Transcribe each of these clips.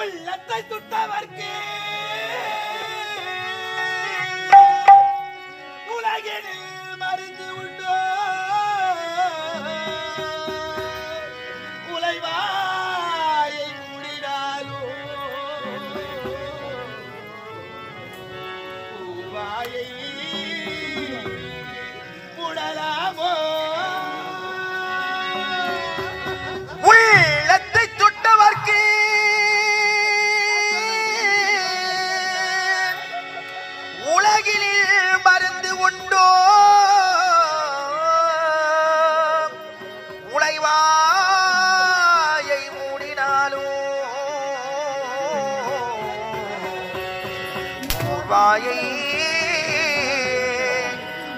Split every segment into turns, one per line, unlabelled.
உள்ளத்தை சுட்டவர்க்கு உலகினில் மருந்து உண்டோ உலைவாயை மூடினாலோ பூவாயை மூடலாமோ
உள்ளத்தை சுட்டவர்க்கு உலகில் மருந்து உண்டோ உலைவாயை மூடினாலோ வாயை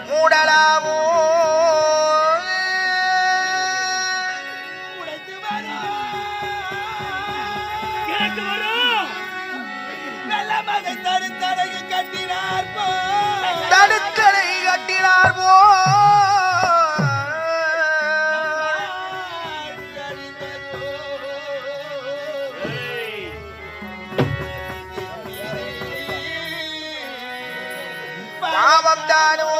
மூடலாமோ
தடுத்தடை கட்டினார் போ
தடுத்தடை கட்டினார் போ பாவம் தானோ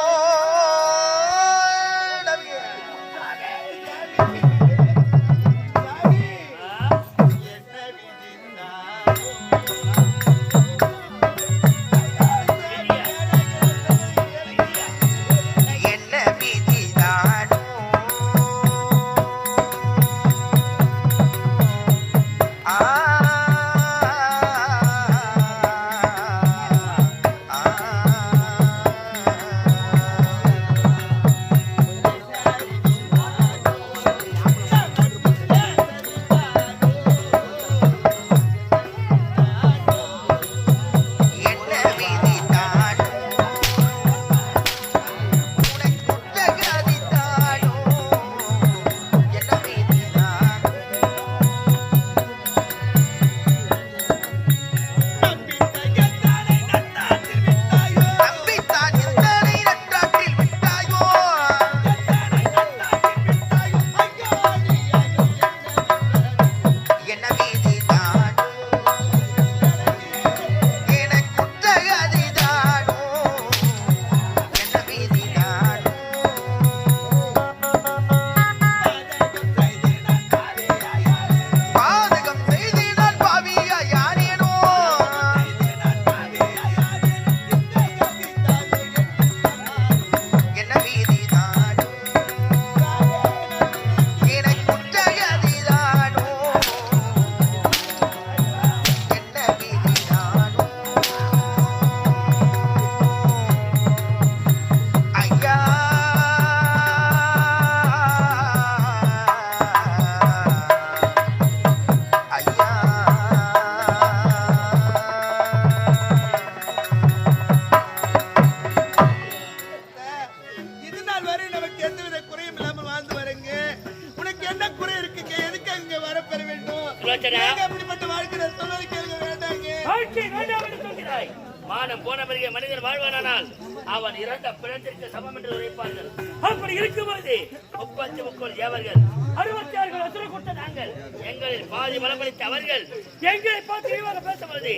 மானம் போன பிறகு மனிதன் வாழ்வானால் அவன் இறந்த பிணத்திற்கு சமம் என்று உரைப்பார்கள். அப்படி இருக்கும்போது 33 தேவர்கள் 66 அசுர கூட்ட நாங்கள் எங்களில் பாதி பலமளித்த அவர்கள் எங்களை பார்த்து இழிவாக பேசும்போது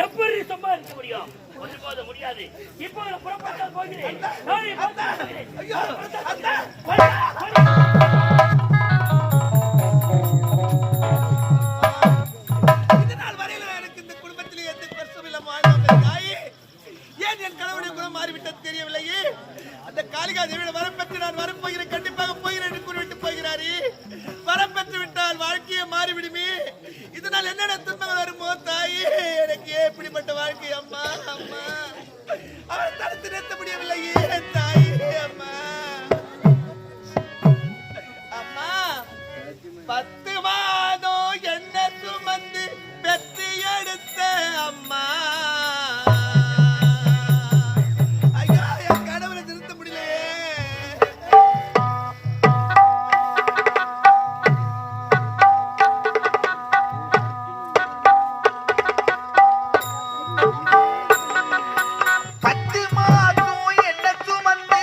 எப்படி சம்பாதிக்க முடியும்? ஒருபோது முடியாது. இப்போது புறப்பட்டால் போகிறேன்.
என் கணவனுடைய குணம் மாறிவிட்டது தெரியவில்லையே. அந்த காளிகா தேவியோட வரம் பெற்று நான் வரம் போகிறேன், கண்டிப்பாக போகிறேன் என்று கூறிவிட்டு போகிறாரே. வரம் பெற்று விட்டால் வாழ்க்கையை மாறிவிடுமே. இதனால் என்னென்ன துன்பங்கள் வருமோ தாயே, எனக்கு எப்படிப்பட்ட வாழ்க்கை அம்மா அம்மா. அவள் தடுத்து நிறுத்த முடியவில்லையே தாயே அம்மா அம்மா. 10 மாதம் என்ன சுமந்து பெற்று எடுத்த அம்மா.
பத்து மாதம் என்ன சுமந்து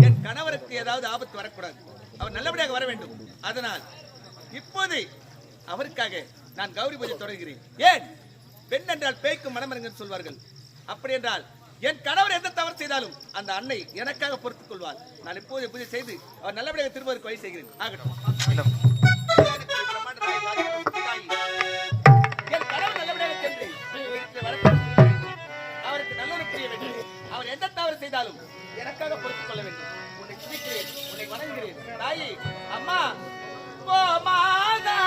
என் கணவருக்கு ஏதாவது ஆபத்து வரக்கூடாது, அவர் நல்லபடியாக வர வேண்டும். அதனால் இப்போது அவருக்காக நான் கௌரி பூஜை தொடங்குகிறேன். ஏன் பெண் என்றால் பேய்க்கும் மனமரங்கன்னு சொல்வார்கள். அப்படி என்றால் என் கணவர் எந்த தவறு செய்தாலும் அந்த அன்னை எனக்காக பொறுத்துக் கொள்வார். நான் இப்போது பூஜை செய்து அவர் நல்லபடியாக திரும்புவதற்கு வழி செய்கிறேன். ஆகட்டும். என் கணவர் நல்லபடியாக சென்று அவருக்கு நல்லொரு புரிய வேண்டும். அவர் எந்த தவறு செய்தாலும் எனக்காக பொறுத்துக் கொள்ள வேண்டும். உன்னை துதிக்கிறேன், உன்னை வணங்குகிறேன். தாயி, அம்மா, ஓ மாதா,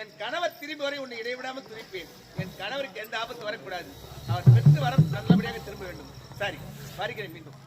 என் கணவர் திரும்பி வரை உன்னை இடைவிடாமல் துதிப்பேன். என் கணவருக்கு எந்த ஆபத்து வரக்கூடாது. அவர் பெற்று வர நல்லபடியாக திரும்ப வேண்டும். சரி, வருகிறேன் மீண்டும்.